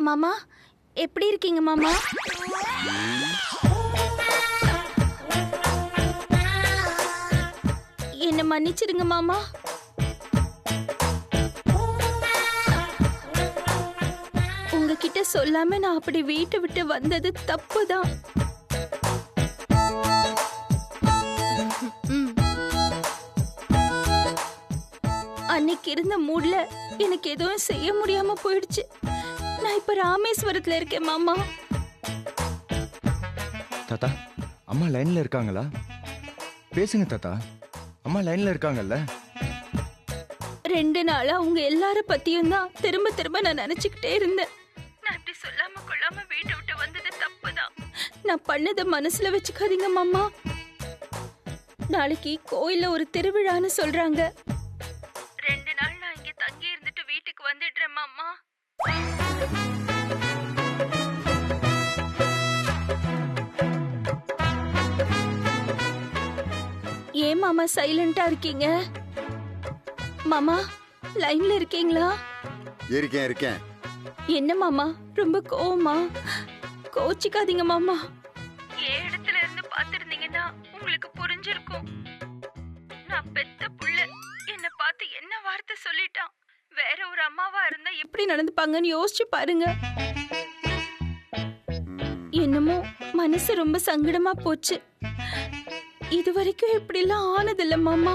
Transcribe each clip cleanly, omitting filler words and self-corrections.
மாமா எப்படி இருக்கீங்க மாமா? என்ன மன்னிச்சிடுங்க மாமா. உங்ககிட்ட சொல்லாம நான் அப்படி வீட்டை விட்டு வந்தது தப்புதான். அன்னைக்கு இருந்த மூட்ல எனக்கு எதுவும் செய்ய முடியாம போயிடுச்சு. நான் இப்ப ராமேஸ்வரத்துல இருக்கேன் மாமா. தாத்தா, அம்மா லைன்ல இருக்காங்களா? பேசுங்க தாத்தா, அம்மா லைன்ல இருக்காங்கல்ல? 2 நாளா உங்க எல்லார பத்தியும் தான் திரும்ப திரும்ப நான் நினைச்சுக்கிட்டே இருந்தேன். நான் இப்படி சொல்லாம கொள்ளாம வீட்டை விட்டு வந்தது தப்புதான். நான் பண்ணதை மனசுல வச்சுக்காதீங்க மாமா. நாளைக்கு கோயில்ல ஒரு திருவிழான்னு சொல்றாங்க. 2 நாள் நான் இங்க தங்கி இருந்துட்டு வீட்டுக்கு வந்துடுறேன் மாமா. ஏன் மாமா சைலண்டா இருக்கீங்க? மாமா லைன்ல இருக்கீங்களா? இருக்கேன். என்ன மாமா ரொம்ப கோவமா? கோச்சிக்காதீங்க மாமா. ஏன் இடத்துல இருந்து பாத்துருந்தீங்கன்னா உங்களுக்கு புரிஞ்சிருக்கும். நான் பெத்த புள்ள என்ன பார்த்து என்ன வார்த்தை சொல்லிட்டான். வேற ஒரு அம்மாவா இருந்தா எப்படி நடந்துப்பாங்கன்னு யோசிச்சு பாருங்க. என்னமோ மனசு ரொம்ப சங்கடமா போச்சு. இது வரைக்கும் இப்படி எல்லாம் ஆனதில்ல மாமா.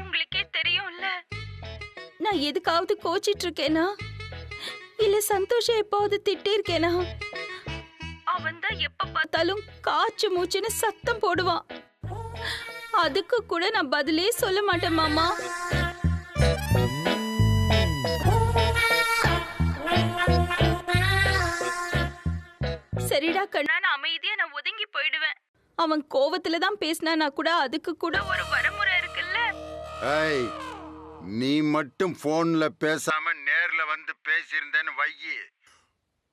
உங்களுக்கே தெரியும்ல. நான் எதுக்காவது கோச்சிட்டு இருக்கேனா இல்ல சந்தோஷம் எப்பாவது திட்டி இருக்கேனா? அவன் தான் எப்ப பார்த்தாலும் காச்சு மூச்சுன்னு சத்தம் போடுவான். அதுக்கு கூட நான் பதிலே சொல்ல மாட்டேன் மாமா. சரிடா கண்ணா, நான் அமைதியா நான் ஒதுங்கி போயிடுவேன். அவன் கோவத்துல தான் பேசினா கூட அதுக்கு கூட ஒரு வரமுறை இருக்குல்ல. ஏய், நீ மட்டும் போன்ல பேசாம நேர்ல வந்து பேசியிருந்தேன்னு வையி,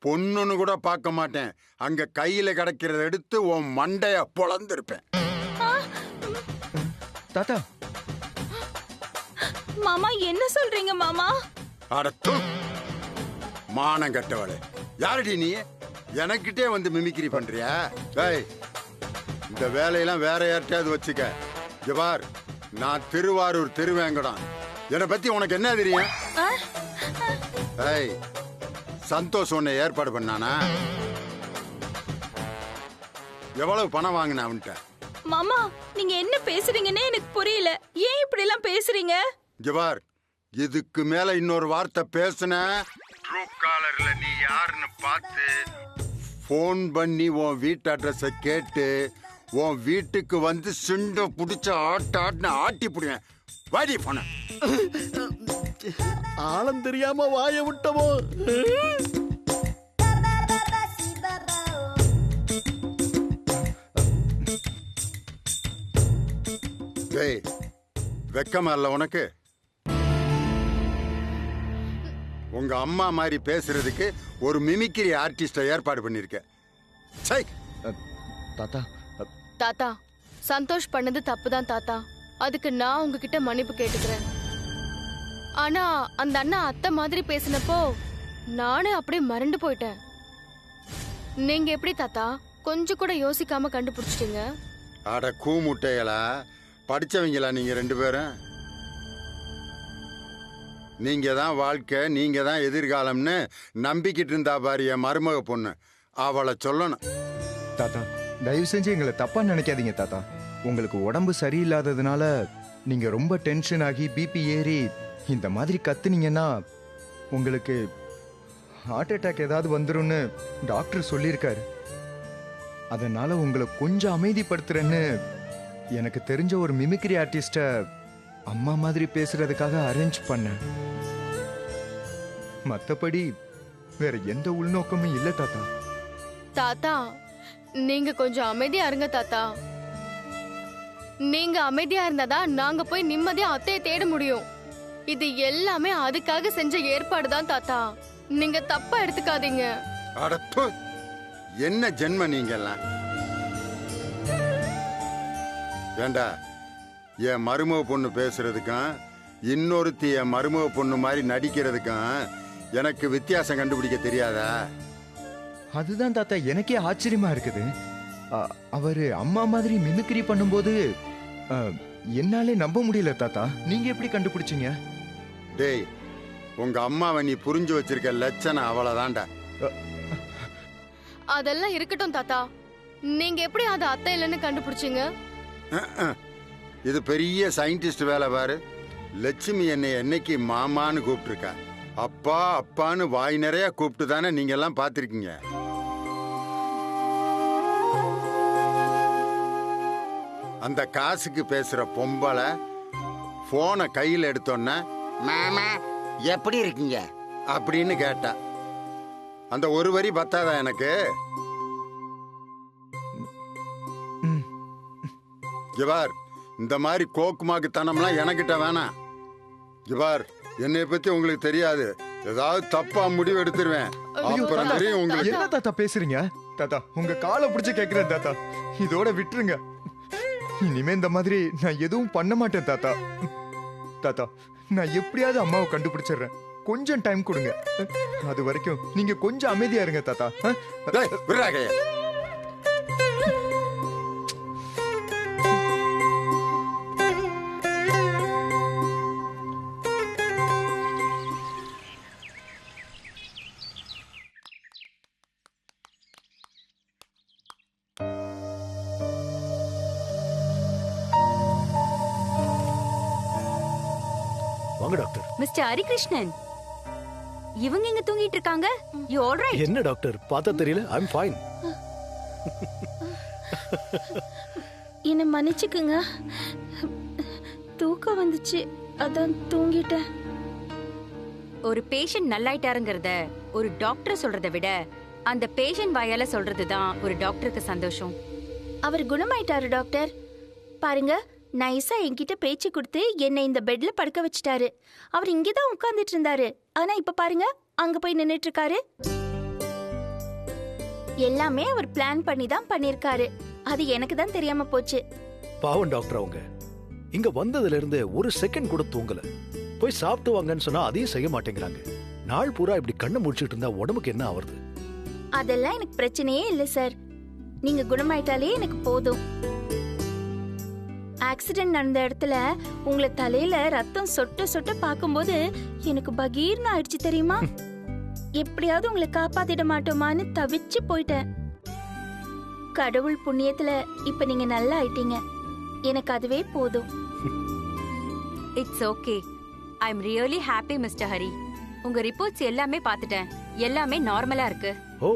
பொண்ணுன்னு கூட பார்க்க மாட்டேன். அங்க கையில கிடைக்கிறத எடுத்து உன் மண்டைய பொளந்திருப்பேன். தாத்தா, மாமா என்ன சொல்றீங்க மாமா? அடத்து மானம் கட்டவளே, யாரடி நீ? எனக்கிட்டே வந்து மிமிக்ரி பண்றியா? ஏய், இந்த வேலையெல்லாம் வேற யார்கிட்டயாவது வச்சுக்க. ஜபார், நான் திருவாரூர் திருவேங்கடம். என்னை பத்தி உனக்கு என்ன தெரியும்? ஏய், சந்தோஷ் உன்னை ஏற்பாடு பண்ணானா? எவ்வளவு பணம் வாங்கின அவன்கிட்ட? மாமா நீங்க என்ன பேசுறீங்கன்னே எனக்கு புரியல. ஏன் இப்படி எல்லாம் பேசுறீங்க? ஜபார், இதுக்கு மேல இன்னொரு வார்த்தை பேசுன, ட்ரூ காலர்ல நீ யாருன்னு பார்த்து போன் பண்ணி உன் வீட்டு அட்ரஸ கேட்டு உன் வீட்டுக்கு வந்து சிண்ட புடிச்ச ஆட்டுன்னு ஆட்டி புடுவேன். வாடி போன. ஆழம் தெரியாம வாய விட்டவோ. டேய், வெக்கமா இல்ல உனக்கு? உங்க அம்மா மாதிரி பேசுறதுக்கு ஒரு மிமிக்ரி ஆர்டிஸ்ட ஏற்பாடு பண்ணிருக்க. சை. தாத்தா, தாத்தா, சந்தோஷ் பண்ணது தப்புதான் தாத்தா. அதுக்கு நான் உங்ககிட்ட மன்னிப்பு கேட்டுக்கிறேன். ஆனா அந்த அண்ணா அத்தை மாதிரி பேசினப்போ நானே அப்படியே மறந்து போயிட்டேன். நீங்க எப்படி தாத்தா கொஞ்சம் கூட யோசிக்காம கண்டுபிடிச்சிட்டீங்க? அட கூமுட்டைகளா, படிச்சவங்களா நீங்க 2 பேரும்? நீங்க தான் வாழ்க்கை, நீங்க தான் எதிர்காலம்னு நம்பிக்கிட்டு இருந்தா பாரு என் மருமக பொண்ணு. அவளை சொல்லணும். தாத்தா, தயவு செஞ்சு எங்களை தப்பா நினைக்காதீங்க தாத்தா. உங்களுக்கு உடம்பு சரியில்லாததுனால நீங்க ரொம்ப டென்ஷன் ஆகி பிபி ஏறி இந்த மாதிரி கத்துனீங்கன்னா உங்களுக்கு ஹார்ட் அட்டாக் ஏதாவது வந்துரும்னு டாக்டர் சொல்லியிருக்காரு. அதனால உங்களை கொஞ்சம் அமைதிப்படுத்துறேன்னு எனக்கு தெரிஞ்ச ஒரு மிமிக்ரி ஆர்டிஸ்ட அம்மா மாதிரி பேசுறதுக்காக அரேஞ்ச் பண்ணேன். மத்தபடி வேற எந்த உள்நோக்கமும் இல்ல தாத்தா. தாத்தா நீங்க கொஞ்சம் அமைதியா இருங்க தாத்தா. நீங்க அமைதியா இருந்தாதான் நாங்க போய் நிம்மதியா அத்தையை தேட முடியும். இது எல்லாமே அதுக்காக செஞ்ச ஏற்பாடுதான் தாத்தா. நீங்க தப்பா எடுத்துக்காதீங்க. அடப்பு, என்ன ஜென்ம நீங்க எல்லாம்? ஏண்டா, என் மருமக பொண்ணு பேசுறதுக்கும் இன்னொருத்தி என் மருமக பொண்ணு மாதிரி நடிக்கிறதுக்கும் எனக்கு வித்தியாசம் கண்டுபிடிக்க தெரியாதா? அதுதான் தாத்தா எனக்கே ஆச்சரியமா இருக்குது. அவரு அம்மா மாதிரி மிமிக்ரி பண்ணும்போது என்னாலே நம்ப முடியல தாத்தா. நீங்க எப்படி கண்டுபிடிச்சீங்க? டேய், உங்க அம்மாவை நீ புரிஞ்சு வச்சிருக்க லட்சணம் அவ்வளவுதான்டா. அதெல்லாம் இருக்கட்டும் தாத்தா, நீங்க எப்படி அது அத்தை இல்லைன்னு கண்டுபிடிச்சீங்க? இது பெரிய சயின்டிஸ்ட் வேலை பாரு. லட்சுமி என்னைக்கு மாமான்னு கூப்பிட்டுருக்கா. அப்பா அப்பான்னு வாய் நிறைய கூப்பிட்டு தானே நீங்க எல்லாம் பார்த்திருக்கீங்க. அந்த காசுக்கு பேசுற பொம்பளை போனை கையில் எடுத்தோன்ன மாமா எப்படி இருக்கீங்க அப்படின்னு கேட்டா. அந்த ஒரு வரி பத்தாதா எனக்கு? ஜிவார், இந்த மாதிரி கோக்குமாக்கு தனம்லாம் எனக்கிட்ட வேணாம். ஜிவார், என்னை பத்தி உங்களுக்கு தெரியாது. ஏதாவது தப்பா முடிவு எடுத்துருவேன். அப்புறம் தெரியும் உங்களுக்கு. என்ன தாத்தா பேசுறீங்க? தாத்தா உங்க காலை பிடிச்சு கேக்குறேன் தாத்தா, இதோட விட்டுருங்க. இனிமே இந்த மாதிரி நான் எதுவும் பண்ண மாட்டேன் தாத்தா. தாத்தா நான் எப்படியாவது அம்மாவை கண்டுபிடிச்சிடுறேன். கொஞ்சம் டைம் கொடுங்க. அது வரைக்கும் நீங்க கொஞ்சம் அமைதியா இருங்க தாத்தா. டேய், விட்றா கையை. வாங்க டாக்டர். மிஸ்டர் ஹரிகிருஷ்ணன், இவங்க இங்க தூங்கிட்டு இருக்காங்க. You alright? என்ன டாக்டர் பார்த்தா தெரியல? ஐ அம் ஃபைன். என்ன மன்னிச்சுக்குங்க, தூக்கம் வந்துச்சு, அதான் தூங்கிட்டேன். ஒரு பேஷண்ட் நல்லாயிட்டாருங்கிறத ஒரு டாக்டர் சொல்றதை விட அந்த பேஷண்ட் வாயால சொல்றதுதான் ஒரு டாக்டருக்கு சந்தோஷம். அவர் குணமாயிட்டாரு டாக்டர். பாருங்க, நைஸா என்கிட்ட பேச்சு கொடுத்து என்னை இந்த பெட்ல படுக்க வச்சுட்டாரு. அவர் இங்கதான் உட்கார்ந்துட்டு இருந்தாரு, ஆனா இப்ப பாருங்க அங்க போய் நின்னுட்டு இருக்காரு. எல்லாமே அவர் பிளான் பண்ணி தான் பண்ணிருக்காரு. அது எனக்கு தான் தெரியாம போச்சு. பாவம் டாக்டர், அவங்க இங்க வந்ததுல இருந்து ஒரு செகண்ட் கூட தூங்கல. போய் சாப்பிட்டு வாங்கன்னு சொன்னா அதையும் செய்ய மாட்டேங்கிறாங்க. நாள் பூரா இப்படி கண்ணை முடிச்சிட்டு இருந்தா உடம்புக்கு என்ன ஆவறது? அதெல்லாம் எனக்கு பிரச்சனையே இல்ல சார். நீங்க குணமாயிட்டாலே எனக்கு போதும். ஆக்சிடென்ட் நடந்த இடத்துல உங்களை தலையில ரத்தம் சொட்ட சொட்ட பாக்கும்போது எனக்கு பகீர்னு ஆயிடுச்சு தெரியுமா? எப்படியாவது உங்களை காப்பாத்திட மாட்டோமான்னு தவிச்சு போயிட்டேன். கடவுள் புண்ணியத்துல இப்ப நீங்க நல்லா ஆயிட்டீங்க. எனக்கு அதுவே போதும். It's okay. I am really happy mister Hari. உங்க ரிப்போர்ட்ஸ் எல்லாமே பார்த்துட்டேன். எல்லாமே நார்மலா இருக்கு. ஓ,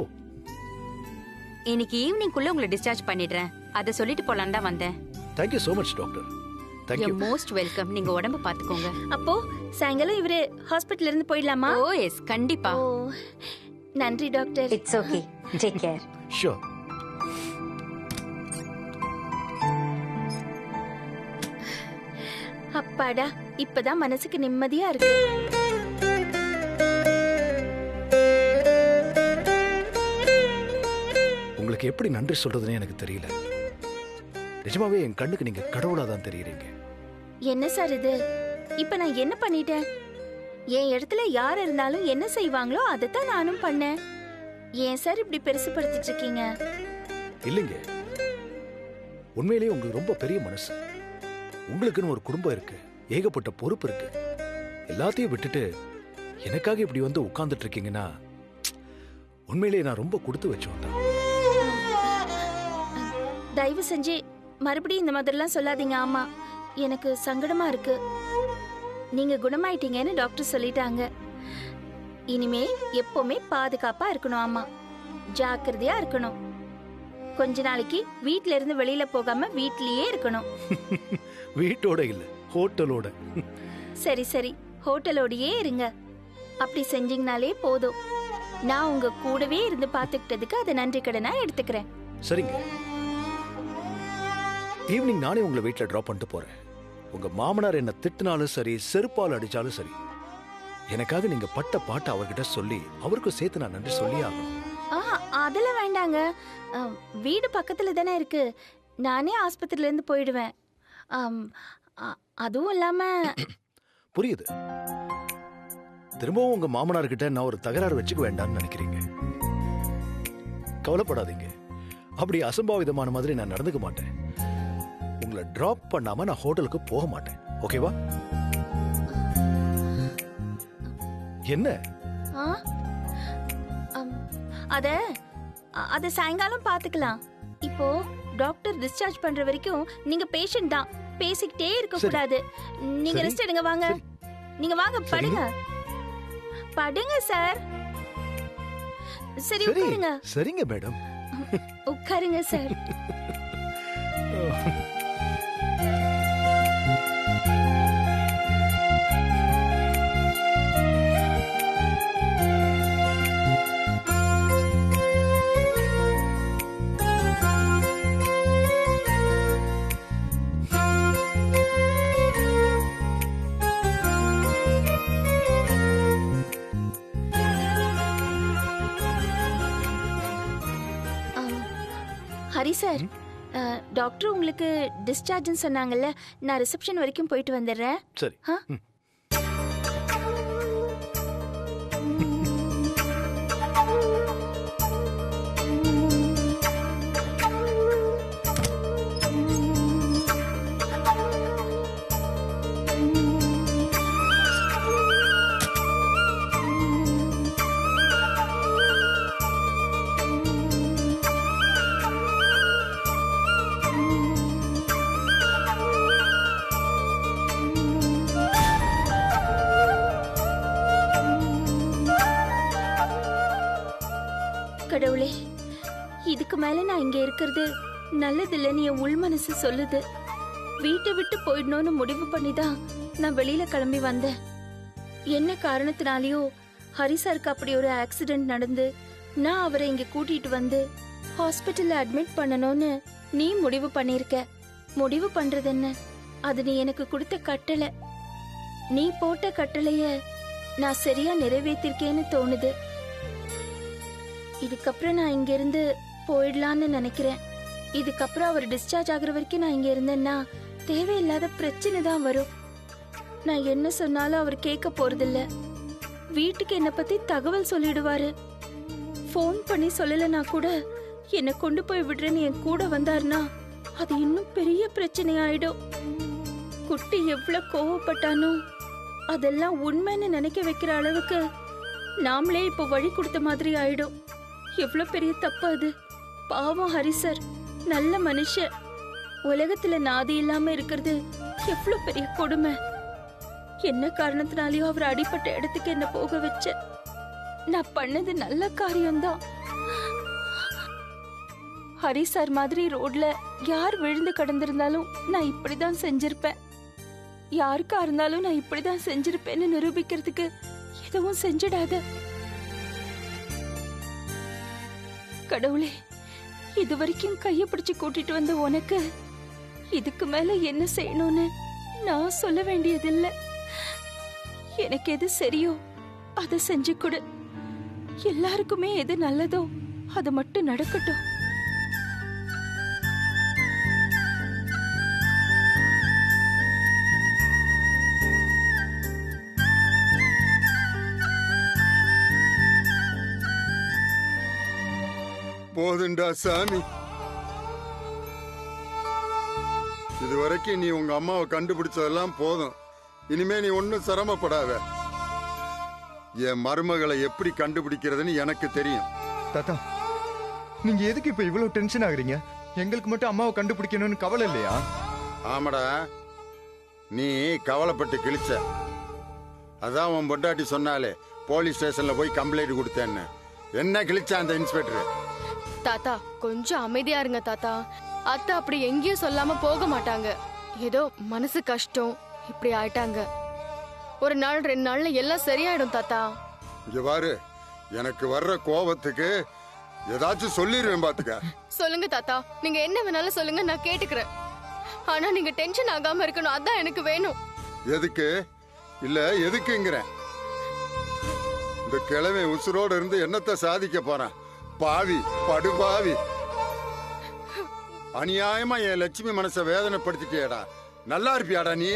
இன்னைக்கு ஈவினிங்குள்ள உங்களை டிஸ்சார்ஜ் பண்ணிடுறேன். அதை சொல்லிட்டு போலான்னு தான் வந்தேன். Thank you so much doctor. Thank you you. Most welcome. நீங்க உடம்ப பாத்துக்கோங்க. அப்போ சாயங்காலம் இவரு ஹாஸ்பிட்டல்ல இருந்து போயிடலாமா? ஓ எஸ், கண்டிப்பா. ஓ, நன்றி doctor. It's okay. Take care. Sure. அப்பாடா, இப்பதான் மனசுக்கு நிம்மதியா இருக்கு. உங்களுக்கு எப்படி நன்றி சொல்றதுன்னு எனக்கு தெரியல. நிஜமாவே என் கண்ணுக்கு நீங்க கடவுளா தான் தெரியுறீங்க. என்ன சார் இது? இப்ப நான் என்ன பண்ணிட்டேன்? என் இடத்துல யார் இருந்தாலும் என்ன செய்வாங்களோ அதைத்தான் நானும் பண்ணேன். ஏன் சார் இப்படி பெருசுபடுத்திட்டு இருக்கீங்க? இல்லைங்க, உண்மையிலேயே உங்களுக்கு ரொம்ப பெரிய மனசு. உங்களுக்குன்னு ஒரு குடும்பம் இருக்கு, ஏகப்பட்ட பொறுப்பு இருக்கு. எல்லாத்தையும் விட்டுட்டு எனக்காக இப்படி வந்து உட்கார்ந்துட்டு இருக்கீங்கன்னா உண்மையிலேயே நான் ரொம்ப கொடுத்து வச்சோம் தான். தயவு செஞ்சு மறுபடியும் இந்த மாதிரிலாம் சொல்லாதீங்க. ஆமா, எனக்கு சங்கடமா இருக்கு. நீங்க குணமாயிட்டீங்கன்னு டாக்டர் சொல்லிட்டாங்க. இனிமே எப்பவுமே பாதுகாப்பா இருக்கணும். ஆமா, ஜாக்கிரதையா இருக்கணும். கொஞ்ச நாளைக்கு வீட்ல இருந்து வெளியில போகாம வீட்லயே இருக்கணும். வீட்டோட இல்ல, ஹோட்டலோட. சரி சரி, ஹோட்டலோடயே இருங்க. அப்படி செஞ்சீங்கனாலே போதும். நான் உங்க கூடவே இருந்து பாத்துக்கிட்டதுக்கு அதை நன்றி கடனா எடுத்துக்கிறேன். சரிங்க, ஈவினிங் நானே உங்களை வீட்டுல டிராப் பண்ணிட்டு போறேன். உங்க மாமனார் என்ன திட்டினாலும் சரி, செருப்பால் அடிச்சாலும் சரி, எனக்காக நீங்க பட்ட பாட்டை அவர்கிட்ட சொல்லி அவருக்கும் சேர்த்து நான் நன்றி சொல்லி ஆகணும். அதெல்லாம் வேண்டாங்க. வீடு பக்கத்துல தானே இருக்கு. நானே ஆஸ்பத்திரியில இருந்து போயிடுவேன். அதுவும் இல்லாம புரியுது. திரும்பவும் உங்க மாமனார்கிட்ட நான் ஒரு தகராறு வச்சுக்க வேண்டாம்னு நினைக்கிறீங்க. கவலைப்படாதீங்க, அப்படி அசம்பாவிதமான மாதிரி நான் நடந்துக்க மாட்டேன். உங்களை டிராப் பண்ணாம நான் ஹோட்டலுக்கு போக மாட்டேன். ஓகேவா? என்ன? ஆ? அத சாயங்காலம் பாத்துக்கலாம். இப்போ டாக்டர் டிஸ்சார்ஜ் பண்ற வரைக்கும் நீங்க பேஷண்ட் தான், பேசிக்கிட்டே இருக்க கூடாது. நீங்க சரி. ரெஸ்ட் எடுங்க. வாங்க, நீங்க வாங்க, படுங்க. படுங்க சார். சரி, உட்காருங்க. சரிங்க மேடம். உட்காருங்க சார். ஹரி சார், டாக்டர் உங்களுக்கு டிஸ்சார்ஜ்னு சொன்னாங்கல்ல, நான் ரிசப்ஷன் வரைக்கும் போயிட்டு வந்துடுறேன். சரி. ஆ? கடவுளே, இதுக்கு மேல நான் இங்க இருக்கிறது நல்லதில்லைன்னு என் உள் மனசு சொல்லுது. வீட்டை விட்டு போயிடணும்னு முடிவு பண்ணிதான் நான் வெளியில கிளம்பி வந்தேன். என்ன காரணத்தினாலயோ ஹரி சாருக்கு அப்படி ஒரு ஆக்சிடென்ட் நடந்து நான் அவரை இங்க கூட்டிட்டு வந்து ஹாஸ்பிட்டல்ல அட்மிட் பண்ணணும்னு நீ முடிவு பண்ணிருக்க. முடிவு பண்றது என்ன? அது நீ எனக்கு கொடுத்த கட்டளை. நீ போட்ட கட்டளைய நான் சரியா நிறைவேற்றிருக்கேன்னு தோணுது. இதுக்கப்புறம் நான் இங்க இருந்து போயிடலான்னு நினைக்கிறேன். இதுக்கப்புறம் அவர் டிஸ்சார்ஜ் ஆகுற வரைக்கும் நான் இங்க இருந்தேன்னா தேவையில்லாத பிரச்சனை தான் வரும். நான் என்ன சொன்னாலும் அவர் கேட்க போறதில்ல. வீட்டுக்கு என்ன பத்தி தகவல் சொல்லிடுவாரு. ஃபோன் பண்ணி சொல்லலனா கூட என்னை கொண்டு போய் விடுறேன்னு என் கூட வந்தாருன்னா அது இன்னும் பெரிய பிரச்சனை ஆயிடும். குட்டி எவ்வளவு கோவப்பட்டானோ அதெல்லாம் உண்மைன்னு நினைக்க வைக்கிற அளவுக்கு நாமளே இப்ப வழி கொடுத்த மாதிரி ஆயிடும். எவ்வளவு பெரிய தப்பு அது. பாவம் ஹரி சார், நல்ல மனுஷன். உலகத்துல நாதி இல்லாம இருக்கிறது எவ்வளவு பெரிய கொடுமை. என்ன காரணத்தினாலயோ அவர் அடிப்பட்ட இடத்துக்கு என்ன போக வச்ச. நான் பண்ணது நல்ல காரியம்தான். ஹரி சார் மாதிரி ரோட்ல யார் விழுந்து கடந்திருந்தாலும் நான் இப்படிதான் செஞ்சிருப்பேன். யாருக்கா இருந்தாலும் நான் இப்படிதான் செஞ்சிருப்பேன்னு நிரூபிக்கிறதுக்கு எதுவும் செஞ்சிடாத. கடவுளே, இது வரைக்கும் கைய பிடிச்சு கூட்டிட்டு வந்த உனக்கு இதுக்கு மேல என்ன செய்யணும்னு நான் சொல்ல வேண்டியதில்லை. எனக்கு எது சரியோ அதை செஞ்சு கொடு. எல்லாருக்குமே எது நல்லதோ அது மட்டும் நடக்கட்டும். போதுண்டா சாமி, இதுவரைக்கும் நீ உங்க அம்மாவை கண்டுபிடிச்சதெல்லாம் போதும். இனிமே நீ ஒன்னும் சிரமப்படாத. என் மருமகளை எப்படி கண்டுபிடிக்கிறதுன்னு எனக்கு தெரியும். தாத்தா, நீங்க எதுக்கு இப்ப இவ்வளவு டென்ஷன் ஆகுறீங்க? எங்களுக்கு மட்டும் அம்மாவை கண்டுபிடிக்கணும்னு கவலை இல்லையா? ஆமாடா, நீ கவலைப்பட்டு கிழிச்ச. அதான் உன் பொண்டாட்டி சொன்னாலே போலீஸ் ஸ்டேஷன்ல போய் கம்ப்ளைண்ட் கொடுத்தேன்னு. என்ன கிழிச்சா அந்த இன்ஸ்பெக்டர்? தாத்தா கொஞ்சம் அமைதியா இருங்க தாத்தா. அத்தை அப்படி எங்கேயும் சொல்லாம போக மாட்டாங்க. ஏதோ மனசு கஷ்டம் இப்படி ஆயிட்டாங்க. ஒரு நாள் 2 நாள்ல எல்லாம் சரியாயிடும் தாத்தா. இங்க பாரு, எனக்கு வர்ற கோபத்துக்கு ஏதாச்சும் சொல்லிடுவேன் பாத்துக்க. சொல்லுங்க தாத்தா, நீங்க என்ன வேணாலும் சொல்லுங்க, நான் கேட்டுக்கிறேன். ஆனா நீங்க டென்ஷன் ஆகாம இருக்கணும், அதான் எனக்கு வேணும். எதுக்கு இல்ல எதுக்குங்கிறேன். இந்த கிழமை உசுரோடு இருந்து என்னத்தை சாதிக்க போறான்? பாவி, படுபாவி. அநியாயமா என் லட்சுமி மனசை வேதனைப்படுத்திட்டியடா. நல்லா இருப்பியாடா நீ?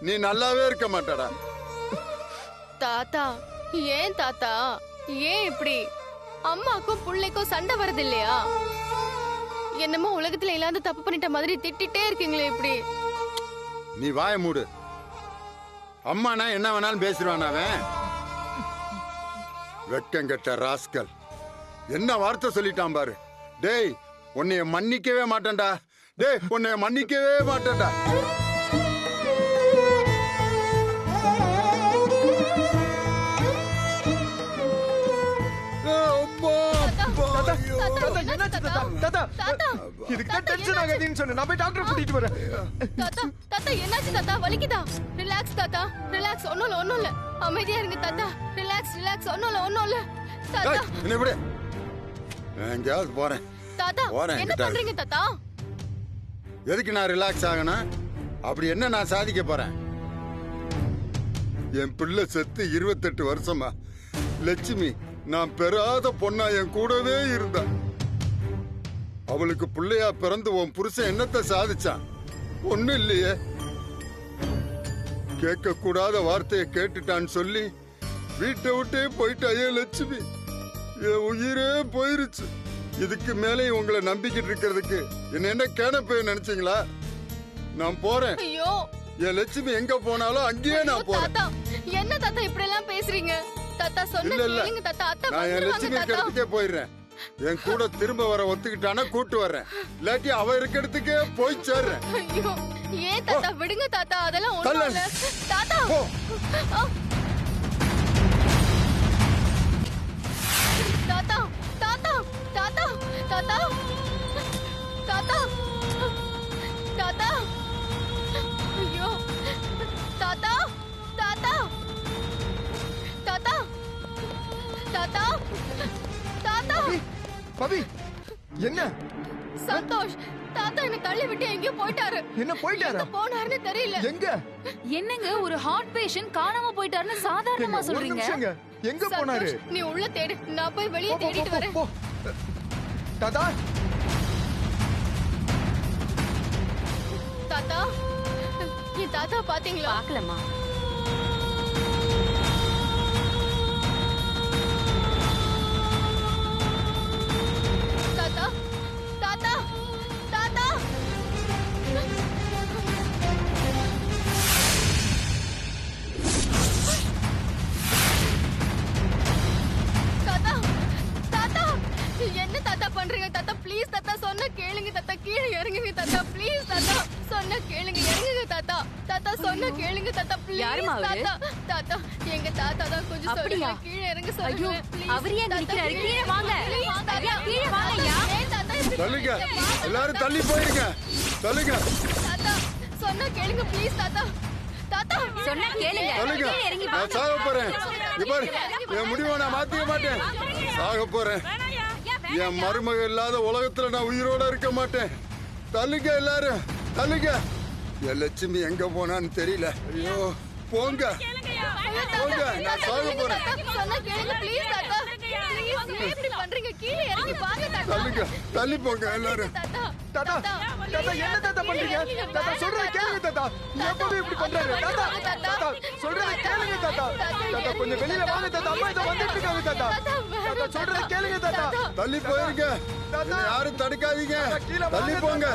நீ நல்லாவே இருக்க மாட்டாடா. தாத்தா ஏன் தாத்தா ஏன் இப்படி அம்மாக்கும் புள்ளைக்கும் சண்டை வருது இல்லையா? என்னமோ உலகத்துல இல்லாத தப்பு பண்ணிட்ட மாதிரி திட்டிட்டே இருக்கீங்களே இப்படி. நீ வாய மூடு. அம்மானா என்ன வேணாலும் பேசிடுவான் அவன். வெக்கங்கெட்ட ராஸ்கல் என்ன வார்த்தை சொல்லிட்டான் பாரு. டேய் உன்னைய மன்னிக்கவே மாட்டேன்டா. டேய் உன்னைய மன்னிக்கவே மாட்டேன்டா. வலிக்குதா? ரிலாக்ஸ் தாத்தா, ரிலாக்ஸ். ஒண்ணும் இல்ல. அமைதியா இருங்க தாத்தா. Relax relax. ஒண்ணும் இல்ல தாத்தா. என்ன இப்படி எங்கேயாவது போறேன் தாத்தா போறேன். என்ன பண்றீங்க தாத்தா? எதுக்கு நான் ரிலாக்ஸ் ஆகணும்? அப்படி என்ன நான் சாதிக்க போறேன்? என் பிள்ளை செத்து 28 வருஷமா லட்சுமி நான் பெறாத பொண்ணா என் கூடவே இருந்தா. அவளுக்கு பிள்ளையா பிறந்து உன் புருஷன் என்னத்தை சாதிச்சான்? ஒண்ணும் இல்லையே. கேட்க கூடாத வார்த்தையை கேட்டுட்டான்னு சொல்லி வீட்டை விட்டே போயிட்டா என் லட்சுமி. என் உயிரே போயிருச்சு. இதுக்கு மேலே உங்களை நம்பிக்கிட்டு இருக்கிறதுக்கு என்ன கேனப்ப நினைச்சீங்களா? நான் போறேன். ஐயோ என் லட்சுமி எங்க போனாலும் அங்கேயே நான் போறேன். தாத்தா என்ன தாத்தா இப்படி எல்லாம் பேசுறீங்க? தாத்தா சொன்ன கேளுங்க தாத்தா. அத்தை நான் என் லட்சுமி வந்துருவாங்க தாத்தா. இடத்துக்கே போயிடுறேன். என் கூட திரும்ப வர ஒத்துக்கிட்டானா கூட்டு வர்றேன். இல்லாட்டி அவ இருக்க இடத்துக்கே போய் சேர்றேன். ஐயோ ஏன் தாத்தா விடுங்க தாத்தா. அதெல்லாம் ஒண்ணும் தள்ளு. இல்ல தாத்தா. போ. தாத்தா தாத்தா தாத்தா தாத்தா தாத்தா தாத்தா. ஐயோ தாத்தா தாத்தா தாத்தா தாத்தா தாத்தா. பவி என்ன சந்தோஷ் தாத்தா என்ன தள்ளி விட்டு எங்கேயோ போயிட்டாரு. என்ன போயிட்டாரா? எங்க போனாருன்னு தெரியல. எங்க? என்னங்க ஒரு ஹார்ட் பேஷண்ட் காணாம போயிட்டாருன்னு சாதாரணமா ஒரு சொல்றீங்க? நிமிஷங்க. எங்க போனாரு? சந்தோஷ், நீ உள்ள தேடு. நான் போய் வெளியே போ, போ, தேடிட்டு போ, வரேன். போ. தாத்தா தாத்தா என் தாத்தா பாத்தீங்களா? பாக்கலமா. தாத்தா தாத்தா தாத்தா. தாத்தா தாத்தா என்ன தாத்தா பண்றீங்க தாத்தா? ப்ளீஸ் தாத்தா சொன்ன கேளுங்க தாத்தா. கீழே இறங்குங்க தாத்தா. ப்ளீஸ் தாத்தா சொன்ன கேளுங்க. இறங்குங்க தாத்தா. தாத்தா சொன்ன கேளுங்க தாத்தா. ப்ளீஸ் யாரும்மா அவரு? தாத்தா. தாத்தா எங்க தாத்தா தான் கொஞ்சம் அப்படியா? சொல்லுங்க. கீழே இறங்க ஐயோ, சொல்லுங்க. Please அவர் ஏன் தாத்தா, நிக்கிறாரு? கீழே கீழே வாங்க. Please தாத்தா. ஐயா, கீழே வாங்கய்யா. ஏன் தாத்தா இப்படி தள்ளுங்க. பண்றீங்க? எல்லாரும் தள்ளி போயிருங்க. தள்ளுங்க. தாத்தா சொன்னா கேளுங்க ப்ளீஸ் தாத்தா. தாத்தா சொன்னா கேளுங்க. தள்ளுங்க. கீழே இறங்கி நான் வாங்க. சாக போறேன். இங்க பாரு, என் முடிவை நான் மாத்திக்க மாட்டேன். சாக போறேன். என் மருமக இல்லாத உலகத்துல நான் உயிரோட இருக்க மாட்டேன். தள்ளுங்க எல்லாரும் தள்ளுங்க. என் லட்சுமி எங்க போனான்னு தெரியல. ஐயோ போங்க போங்க. நான் சாக போறேன். சொன்னா கேளுங்க ப்ளீஸ் தாத்தா. ப்ளீஸ் ஏன் இப்படி பண்றீங்க? கீழே இறங்கி வாங்க தாத்தா. தள்ளுங்க. தள்ளி போங்க எல்லாரும். தாத்தா தாத்தா தாத்தா என்ன தாத்தா பண்றீங்க? தாத்தா சொல்றத கேளுங்க தாத்தா. எப்பவும் இப்படி பண்றாரு? தாத்தா தாத்தா சொல்றத கேளுங்க தாத்தா. தாத்தா கொஞ்சம் வெளியில வாங்க தாத்தா. அம்மா இதோ வந்துட்டு இருக்காங்க தாத்தா. தாத்தா சொல்றத கேளுங்க தாத்தா. தள்ளி போயிருங்க. என்னை யாரும் தடுக்காதீங்க. தள்ளி போங்க.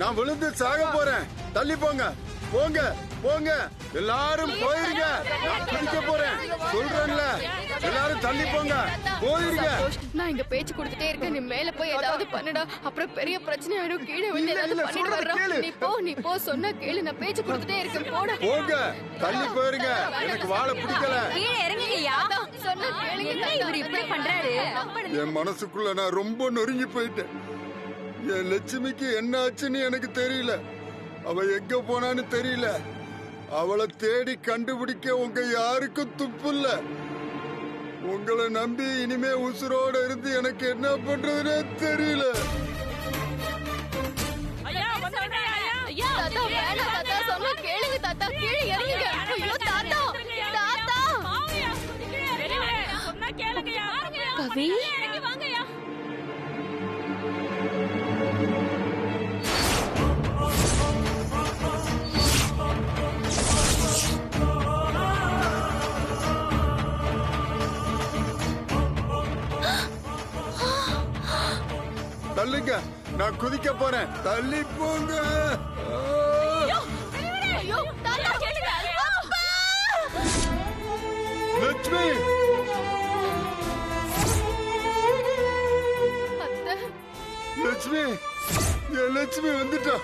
நான் விழுந்து சாக போறேன். தள்ளி போங்க. போங்க போங்க. எல்லாரும் போயிருங்க. நான் குதிக்க போறேன். சொல்றேன்ல. எல்லாரும் தள்ளி போங்க. போயிருங்க. சந்தோஷ், நான் இங்க பேச்சு கொடுத்துட்டே இருக்கேன். நீ மேல போய் ஏதாவது பண்ணுடா. அப்புறம் பெரிய பிரச்சனை ஆயிடும். கீழே வந்து ஏதாவது இல்ல, பண்ணிட்டு சொல்றத கேளு. வர்றோம். நீ போ சொன்னா கேளு. நான் பேச்சு கொடுத்துட்டே இருக்கேன். போடா. போங்க. தள்ளி போயிருங்க. எனக்கு வாழ பிடிக்கல. கீழே இறங்குங்கய்யா. சொன்னா கேளுங்க என்ன தாத்தா. இவர் இப்படி பண்றாரு? என் மனசுக்குள்ள நான் ரொம்ப நொறுங்கி போயிட்டேன். என் லட்சுமிக்கு என்ன ஆச்சுன்னு எனக்கு தெரியல. அவ எங்க போனான்னு தெரியல. அவளை தேடி கண்டுபிடிக்க உங்க யாருக்கும் துப்பு இல்ல. உங்களை நம்பி இனிமே உசுரோட இருந்து எனக்கு என்ன பண்றதுன்னே தெரியல. தாத்தா வேணாம் தாத்தா. சொன்னா கேளுங்க தாத்தா. கீழே இறங்குங்க. ஐயோ தாத்தா தாத்தா. கவி தள்ளுங்க, நான் குதிக்க போறேன். தள்ளி போங்க. லட்சுமி, லட்சுமி, என் லட்சுமி வந்துட்டா.